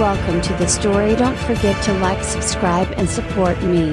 welcome to the story. Don't forget to like, subscribe and support me.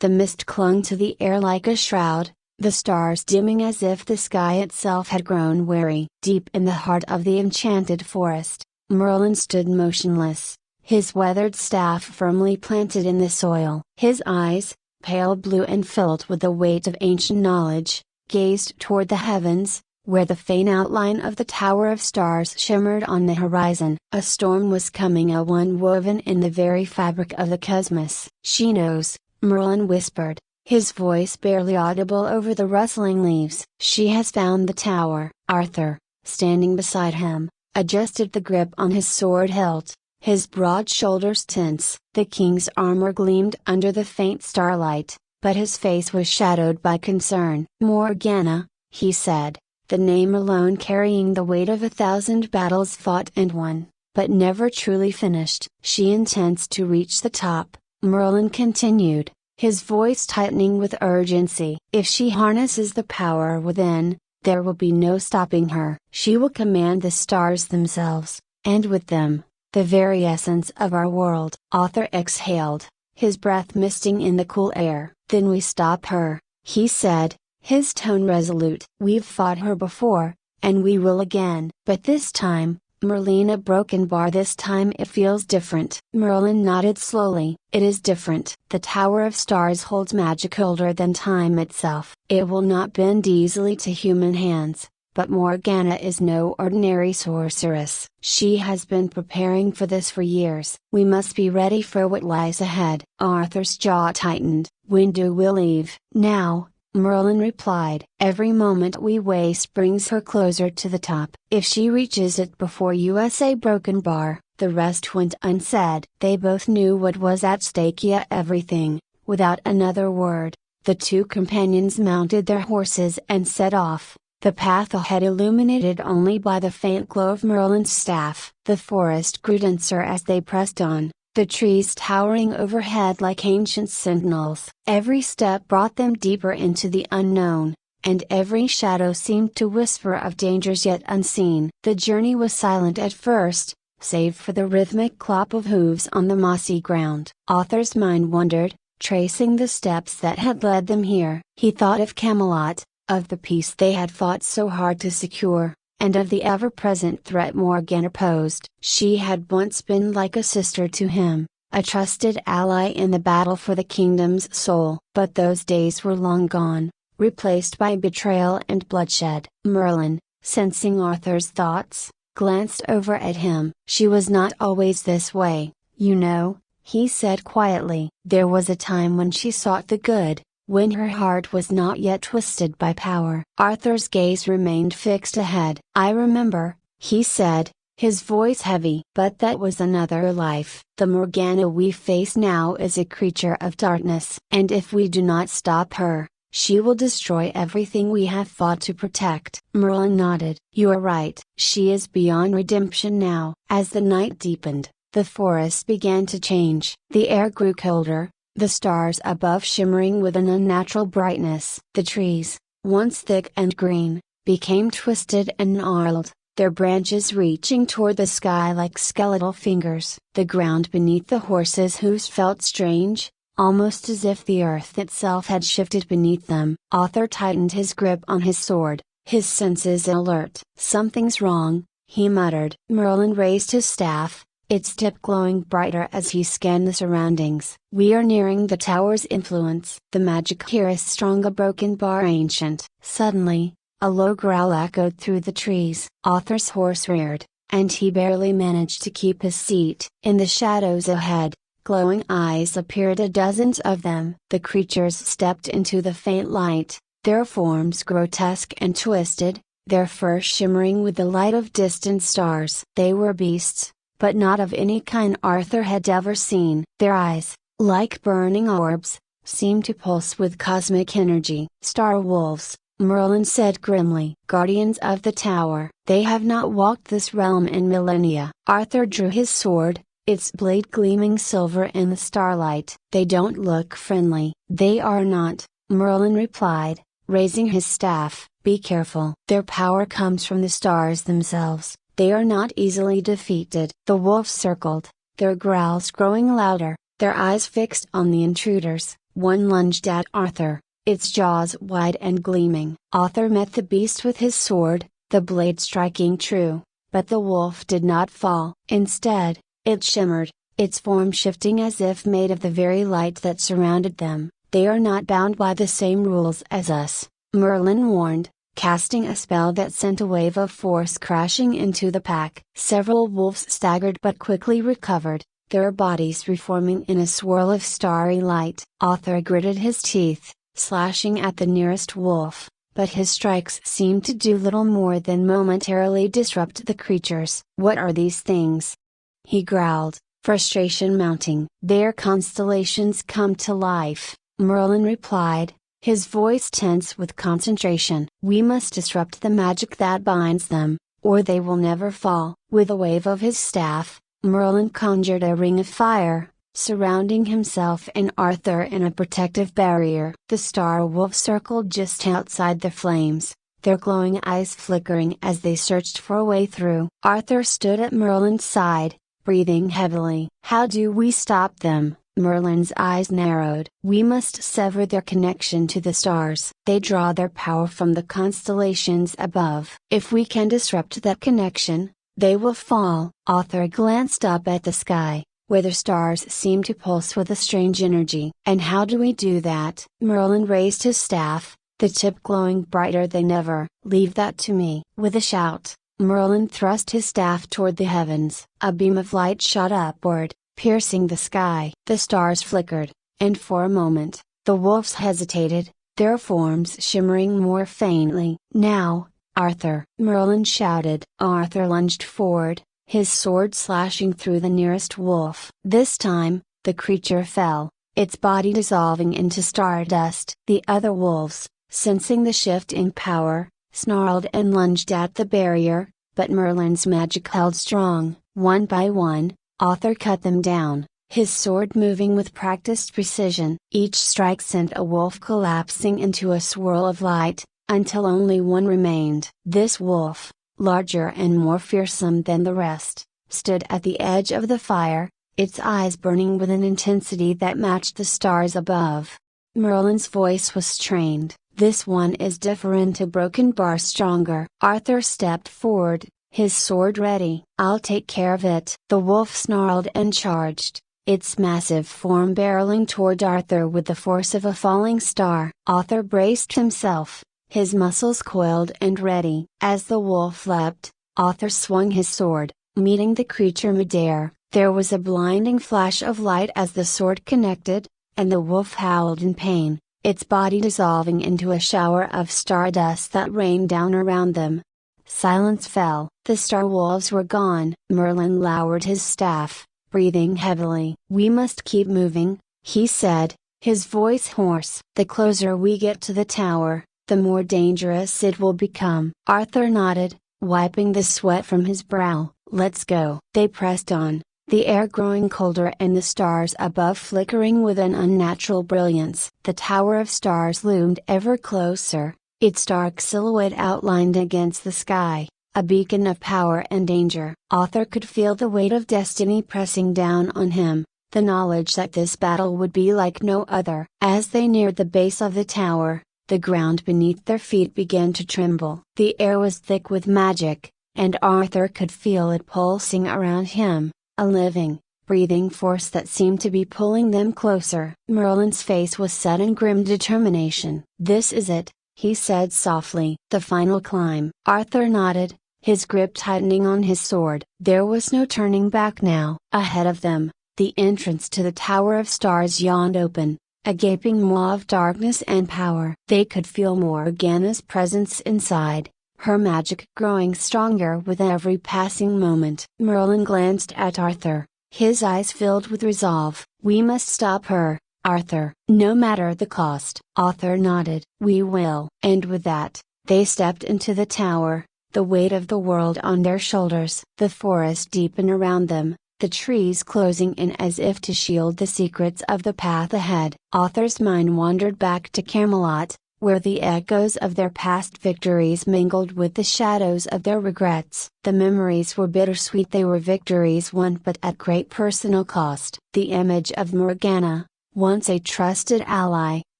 The mist clung to the air like a shroud, the stars dimming as if the sky itself had grown weary. Deep in the heart of the enchanted forest, Merlin stood motionless, his weathered staff firmly planted in the soil. His eyes, pale blue and filled with the weight of ancient knowledge, gazed toward the heavens, where the faint outline of the Tower of Stars shimmered on the horizon. A storm was coming, a one woven in the very fabric of the cosmos. "She knows," Merlin whispered, his voice barely audible over the rustling leaves. "She has found the tower." Arthur, standing beside him, adjusted the grip on his sword hilt, his broad shoulders tense. The king's armor gleamed under the faint starlight, but his face was shadowed by concern. "Morgana," he said, the name alone carrying the weight of 1,000 battles fought and won, but never truly finished. "She intends to reach the top," Merlin continued, his voice tightening with urgency. "If she harnesses the power within, there will be no stopping her. She will command the stars themselves, and with them, the very essence of our world." Arthur exhaled, his breath misting in the cool air. "Then we stop her," he said, his tone resolute. "We've fought her before, and we will again. But this time, Merlin, a broken bar, this time it feels different." Merlin nodded slowly. "It is different. The Tower of Stars holds magic older than time itself. It will not bend easily to human hands, but Morgana is no ordinary sorceress. She has been preparing for this for years. We must be ready for what lies ahead." Arthur's jaw tightened. "When do we leave?" "Now," Merlin replied. "Every moment we waste brings her closer to the top. If she reaches it before USA Broken Bar," the rest went unsaid. They both knew what was at stake, yet everything. Without another word, the two companions mounted their horses and set off, the path ahead illuminated only by the faint glow of Merlin's staff. The forest grew denser as they pressed on, the trees towering overhead like ancient sentinels. Every step brought them deeper into the unknown, and every shadow seemed to whisper of dangers yet unseen. The journey was silent at first, save for the rhythmic clop of hooves on the mossy ground. Arthur's mind wandered, tracing the steps that had led them here. He thought of Camelot, of the peace they had fought so hard to secure, and of the ever-present threat Morgana posed. She had once been like a sister to him, a trusted ally in the battle for the kingdom's soul. But those days were long gone, replaced by betrayal and bloodshed. Merlin, sensing Arthur's thoughts, glanced over at him. "She was not always this way, you know," he said quietly. "There was a time when she sought the good, when her heart was not yet twisted by power." Arthur's gaze remained fixed ahead. "I remember," he said, his voice heavy. "But that was another life. The Morgana we face now is a creature of darkness. And if we do not stop her, she will destroy everything we have fought to protect." Merlin nodded. "You are right. She is beyond redemption now." As the night deepened, the forest began to change. The air grew colder, the stars above shimmering with an unnatural brightness. The trees, once thick and green, became twisted and gnarled, their branches reaching toward the sky like skeletal fingers. The ground beneath the horses' hooves felt strange, almost as if the earth itself had shifted beneath them. Arthur tightened his grip on his sword, his senses alert. "Something's wrong," he muttered. Merlin raised his staff, its tip glowing brighter as he scanned the surroundings. "We are nearing the tower's influence. The magic here is strong, a broken bar ancient." Suddenly, a low growl echoed through the trees. Arthur's horse reared, and he barely managed to keep his seat. In the shadows ahead, glowing eyes appeared, a dozen of them. The creatures stepped into the faint light, their forms grotesque and twisted, their fur shimmering with the light of distant stars. They were beasts, but not of any kind Arthur had ever seen. Their eyes, like burning orbs, seemed to pulse with cosmic energy. "Star wolves," Merlin said grimly. "Guardians of the tower. They have not walked this realm in millennia." Arthur drew his sword, its blade gleaming silver in the starlight. "They don't look friendly." "They are not," Merlin replied, raising his staff. "Be careful. Their power comes from the stars themselves. They are not easily defeated. The wolves circled, their growls growing louder, their eyes fixed on the intruders. One lunged at Arthur, its jaws wide and gleaming. Arthur met the beast with his sword, the blade striking true, but the wolf did not fall. Instead, it shimmered, its form shifting as if made of the very light that surrounded them. "They are not bound by the same rules as us," Merlin warned, casting a spell that sent a wave of force crashing into the pack. Several wolves staggered but quickly recovered, their bodies reforming in a swirl of starry light. Arthur gritted his teeth, slashing at the nearest wolf, but his strikes seemed to do little more than momentarily disrupt the creatures. "What are these things?" he growled, frustration mounting. "Their constellations come to life," Merlin replied, his voice tense with concentration. "We must disrupt the magic that binds them, or they will never fall." With a wave of his staff, Merlin conjured a ring of fire, surrounding himself and Arthur in a protective barrier. The star wolves circled just outside the flames, their glowing eyes flickering as they searched for a way through. Arthur stood at Merlin's side, breathing heavily. "How do we stop them?" Merlin's eyes narrowed. "We must sever their connection to the stars. They draw their power from the constellations above. If we can disrupt that connection, they will fall." Arthur glanced up at the sky, where the stars seemed to pulse with a strange energy. "And how do we do that?" Merlin raised his staff, the tip glowing brighter than ever. "Leave that to me." With a shout, Merlin thrust his staff toward the heavens. A beam of light shot upward, piercing the sky. The stars flickered, and for a moment, the wolves hesitated, their forms shimmering more faintly. "Now, Arthur!" Merlin shouted. Arthur lunged forward, his sword slashing through the nearest wolf. This time, the creature fell, its body dissolving into stardust. The other wolves, sensing the shift in power, snarled and lunged at the barrier, but Merlin's magic held strong. One by one, Arthur cut them down, his sword moving with practiced precision. Each strike sent a wolf collapsing into a swirl of light, until only one remained. This wolf, larger and more fearsome than the rest, stood at the edge of the fire, its eyes burning with an intensity that matched the stars above. Merlin's voice was strained. "This one is different, a broken bar stronger." Arthur stepped forward, his sword ready. "I'll take care of it." The wolf snarled and charged, its massive form barreling toward Arthur with the force of a falling star. Arthur braced himself, his muscles coiled and ready. As the wolf leapt, Arthur swung his sword, meeting the creature midair. There was a blinding flash of light as the sword connected, and the wolf howled in pain, its body dissolving into a shower of stardust that rained down around them. Silence fell. The star wolves were gone. Merlin lowered his staff, breathing heavily. "We must keep moving," he said, his voice hoarse. "The closer we get to the tower, the more dangerous it will become." Arthur nodded, wiping the sweat from his brow. "Let's go." They pressed on, the air growing colder and the stars above flickering with an unnatural brilliance. The tower of stars loomed ever closer, its dark silhouette outlined against the sky, a beacon of power and danger. Arthur could feel the weight of destiny pressing down on him, the knowledge that this battle would be like no other. As they neared the base of the tower, the ground beneath their feet began to tremble. The air was thick with magic, and Arthur could feel it pulsing around him, a living, breathing force that seemed to be pulling them closer. Merlin's face was set in grim determination. "This is it," he said softly. "The final climb." Arthur nodded, his grip tightening on his sword. There was no turning back now. Ahead of them, the entrance to the Tower of Stars yawned open, a gaping maw of darkness and power. They could feel Morgana's presence inside, her magic growing stronger with every passing moment. Merlin glanced at Arthur, his eyes filled with resolve. "We must stop her, Arthur, no matter the cost." Arthur nodded. "We will." And with that, they stepped into the tower, the weight of the world on their shoulders. The forest deepened around them, the trees closing in as if to shield the secrets of the path ahead. Arthur's mind wandered back to Camelot, where the echoes of their past victories mingled with the shadows of their regrets. The memories were bittersweet, they were victories won but at great personal cost. The image of Morgana, once a trusted ally,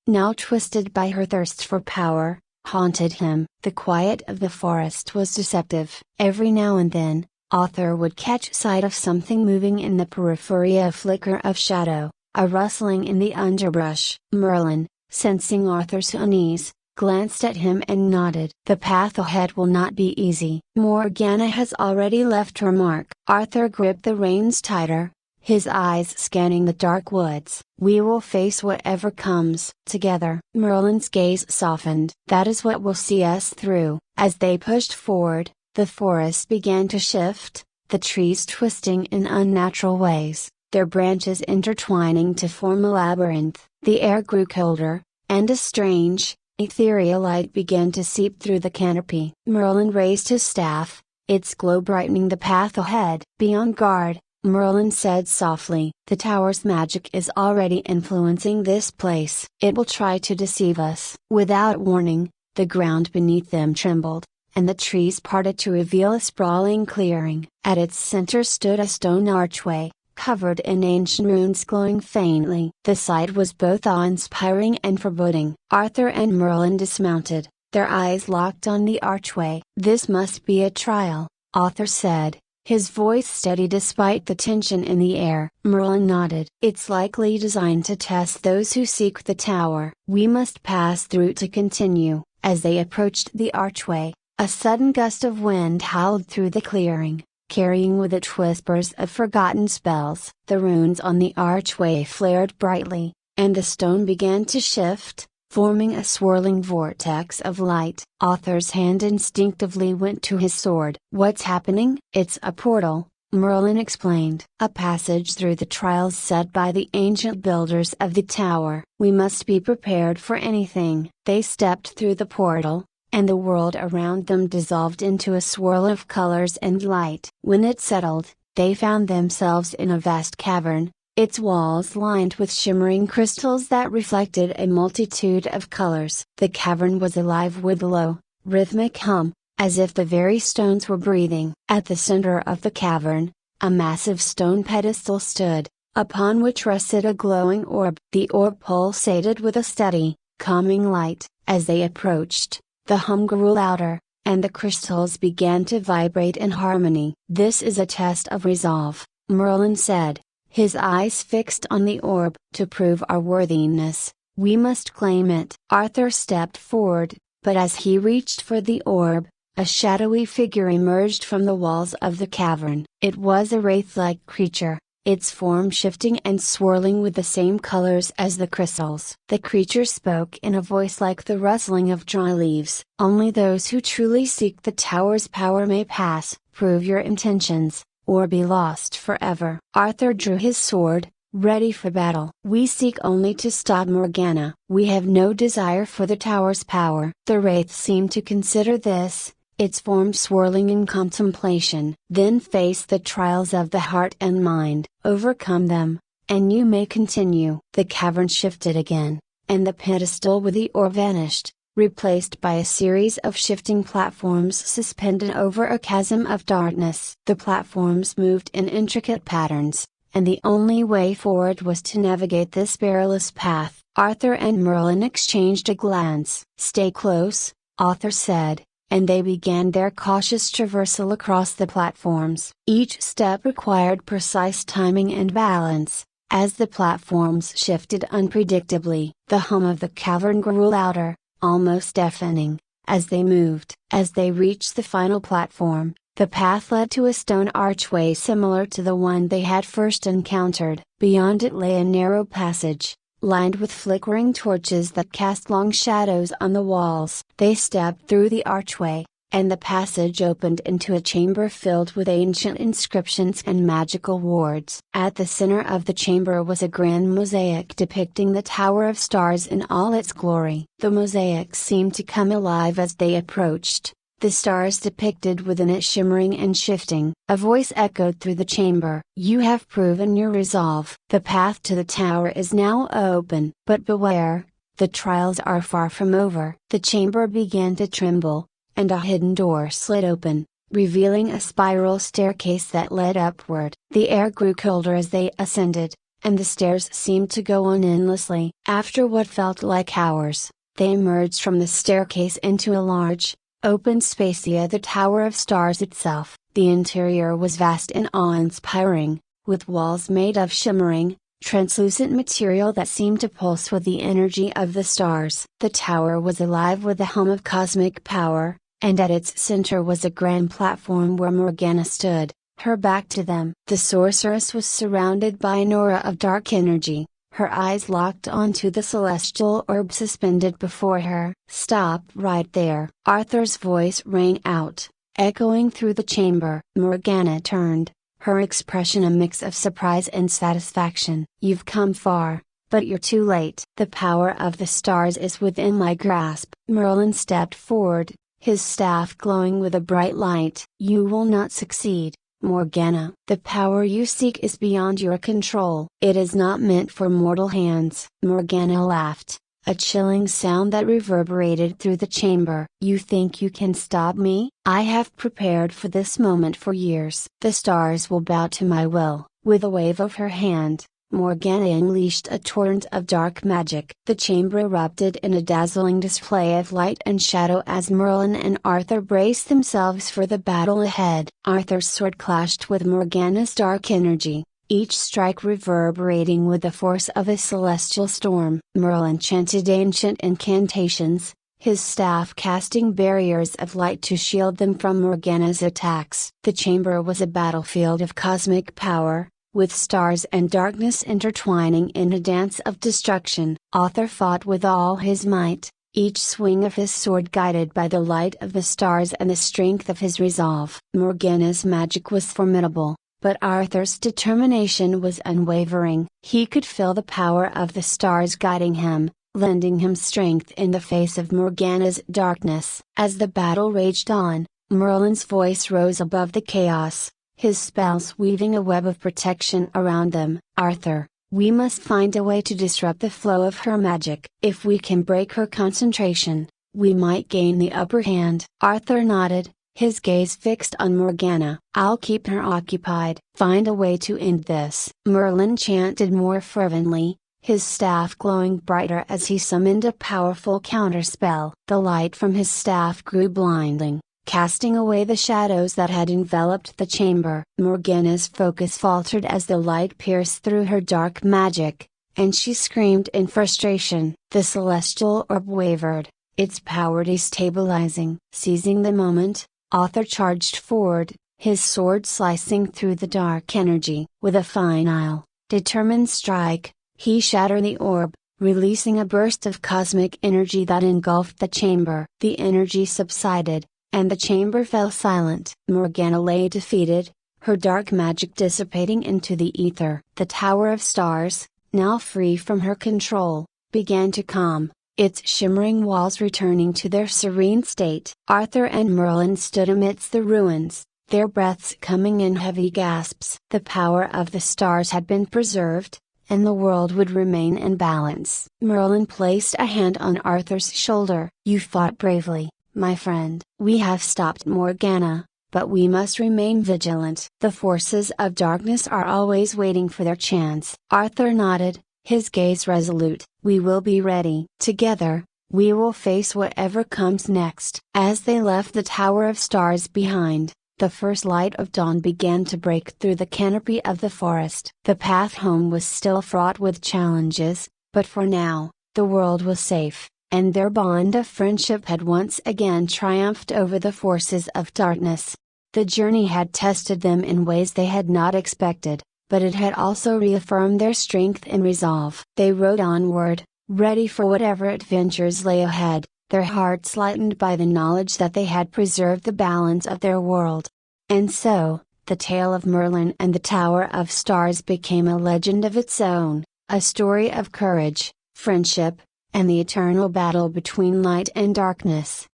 now twisted by her thirst for power, haunted him. The quiet of the forest was deceptive. Every now and then, Arthur would catch sight of something moving in the periphery, a flicker of shadow, a rustling in the underbrush. Merlin, sensing Arthur's unease, glanced at him and nodded. The path ahead will not be easy. Morgana has already left her mark. Arthur gripped the reins tighter, his eyes scanning the dark woods. We will face whatever comes. Together. Merlin's gaze softened. That is what will see us through. As they pushed forward, the forest began to shift, the trees twisting in unnatural ways, their branches intertwining to form a labyrinth. The air grew colder, and a strange, ethereal light began to seep through the canopy. Merlin raised his staff, its glow brightening the path ahead. Be on guard, Merlin said softly. The tower's magic is already influencing this place. It will try to deceive us. Without warning, the ground beneath them trembled, and the trees parted to reveal a sprawling clearing. At its center stood a stone archway, covered in ancient runes glowing faintly. The sight was both awe-inspiring and foreboding. Arthur and Merlin dismounted, their eyes locked on the archway. This must be a trial, Arthur said, his voice steady despite the tension in the air. Merlin nodded. It's likely designed to test those who seek the tower. We must pass through to continue. As they approached the archway, a sudden gust of wind howled through the clearing, carrying with it whispers of forgotten spells. The runes on the archway flared brightly, and the stone began to shift, forming a swirling vortex of light. Arthur's hand instinctively went to his sword. What's happening? It's a portal, Merlin explained. A passage through the trials set by the ancient builders of the tower. We must be prepared for anything. They stepped through the portal, and the world around them dissolved into a swirl of colors and light. When it settled, they found themselves in a vast cavern, its walls lined with shimmering crystals that reflected a multitude of colors. The cavern was alive with low, rhythmic hum, as if the very stones were breathing. At the center of the cavern, a massive stone pedestal stood, upon which rested a glowing orb. The orb pulsated with a steady, calming light. As they approached, the hum grew louder, and the crystals began to vibrate in harmony. This is a test of resolve, Merlin said, his eyes fixed on the orb. To prove our worthiness, we must claim it. Arthur stepped forward, but as he reached for the orb, a shadowy figure emerged from the walls of the cavern. It was a wraith-like creature, its form shifting and swirling with the same colors as the crystals. The creature spoke in a voice like the rustling of dry leaves. Only those who truly seek the tower's power may pass. Prove your intentions, or be lost forever. Arthur drew his sword, ready for battle. We seek only to stop Morgana. We have no desire for the tower's power. The wraith seemed to consider this, its form swirling in contemplation. Then face the trials of the heart and mind, overcome them, and you may continue. The cavern shifted again, and the pedestal with the orb vanished, replaced by a series of shifting platforms suspended over a chasm of darkness. The platforms moved in intricate patterns, and the only way forward was to navigate this perilous path. Arthur and Merlin exchanged a glance. Stay close, Arthur said, and they began their cautious traversal across the platforms. Each step required precise timing and balance. As the platforms shifted unpredictably, the hum of the cavern grew louder, almost deafening, as they moved. As they reached the final platform, the path led to a stone archway similar to the one they had first encountered. Beyond it lay a narrow passage, lined with flickering torches that cast long shadows on the walls. They stepped through the archway, and the passage opened into a chamber filled with ancient inscriptions and magical wards. At the center of the chamber was a grand mosaic depicting the Tower of Stars in all its glory. The mosaic seemed to come alive as they approached, the stars depicted within it shimmering and shifting. A voice echoed through the chamber. You have proven your resolve. The path to the tower is now open. But beware, The trials are far from over. The chamber began to tremble, and a hidden door slid open, revealing a spiral staircase that led upward. The air grew colder as they ascended, and the stairs seemed to go on endlessly. After what felt like hours, they emerged from the staircase into a large, open space near the Tower of Stars itself. The interior was vast and awe-inspiring, with walls made of shimmering, translucent material that seemed to pulse with the energy of the stars. The tower was alive with the hum of cosmic power, and at its center was a grand platform where Morgana stood, her back to them. The sorceress was surrounded by an aura of dark energy, her eyes locked onto the celestial orb suspended before her. "Stop right there!" Arthur's voice rang out, echoing through the chamber. Morgana turned, her expression a mix of surprise and satisfaction. "You've come far, but you're too late. The power of the stars is within my grasp." Merlin stepped forward, his staff glowing with a bright light. "You will not succeed, Morgana. The power you seek is beyond your control. It is not meant for mortal hands." Morgana laughed, a chilling sound that reverberated through the chamber. "You think you can stop me? I have prepared for this moment for years. The stars will bow to my will." With a wave of her hand, Morgana unleashed a torrent of dark magic. The chamber erupted in a dazzling display of light and shadow as Merlin and Arthur braced themselves for the battle ahead. Arthur's sword clashed with Morgana's dark energy, each strike reverberating with the force of a celestial storm. Merlin chanted ancient incantations, his staff casting barriers of light to shield them from Morgana's attacks. The chamber was a battlefield of cosmic power, with stars and darkness intertwining in a dance of destruction. Arthur fought with all his might, each swing of his sword guided by the light of the stars and the strength of his resolve. Morgana's magic was formidable, but Arthur's determination was unwavering. He could feel the power of the stars guiding him, lending him strength in the face of Morgana's darkness. As the battle raged on, Merlin's voice rose above the chaos, his spells weaving a web of protection around them. "Arthur, we must find a way to disrupt the flow of her magic. If we can break her concentration, we might gain the upper hand." Arthur nodded, his gaze fixed on Morgana. "I'll keep her occupied. Find a way to end this." Merlin chanted more fervently, his staff glowing brighter as he summoned a powerful counterspell. The light from his staff grew blinding, casting away the shadows that had enveloped the chamber. Morgana's focus faltered as the light pierced through her dark magic, and she screamed in frustration. The celestial orb wavered, its power destabilizing. Seizing the moment, Arthur charged forward, his sword slicing through the dark energy. With a final, determined strike, he shattered the orb, releasing a burst of cosmic energy that engulfed the chamber. The energy subsided, and the chamber fell silent. Morgana lay defeated, her dark magic dissipating into the ether. The Tower of Stars, now free from her control, began to calm, its shimmering walls returning to their serene state. Arthur and Merlin stood amidst the ruins, their breaths coming in heavy gasps. The power of the stars had been preserved, and the world would remain in balance. Merlin placed a hand on Arthur's shoulder. "You fought bravely, my friend. We have stopped Morgana, but we must remain vigilant. The forces of darkness are always waiting for their chance." Arthur nodded, his gaze resolute. "We will be ready. Together, we will face whatever comes next." As they left the Tower of Stars behind, the first light of dawn began to break through the canopy of the forest. The path home was still fraught with challenges, but for now, the world was safe, and their bond of friendship had once again triumphed over the forces of darkness. The journey had tested them in ways they had not expected, but it had also reaffirmed their strength and resolve. They rode onward, ready for whatever adventures lay ahead, their hearts lightened by the knowledge that they had preserved the balance of their world. And so, the tale of Merlin and the Tower of Stars became a legend of its own, a story of courage, friendship, and the eternal battle between light and darkness.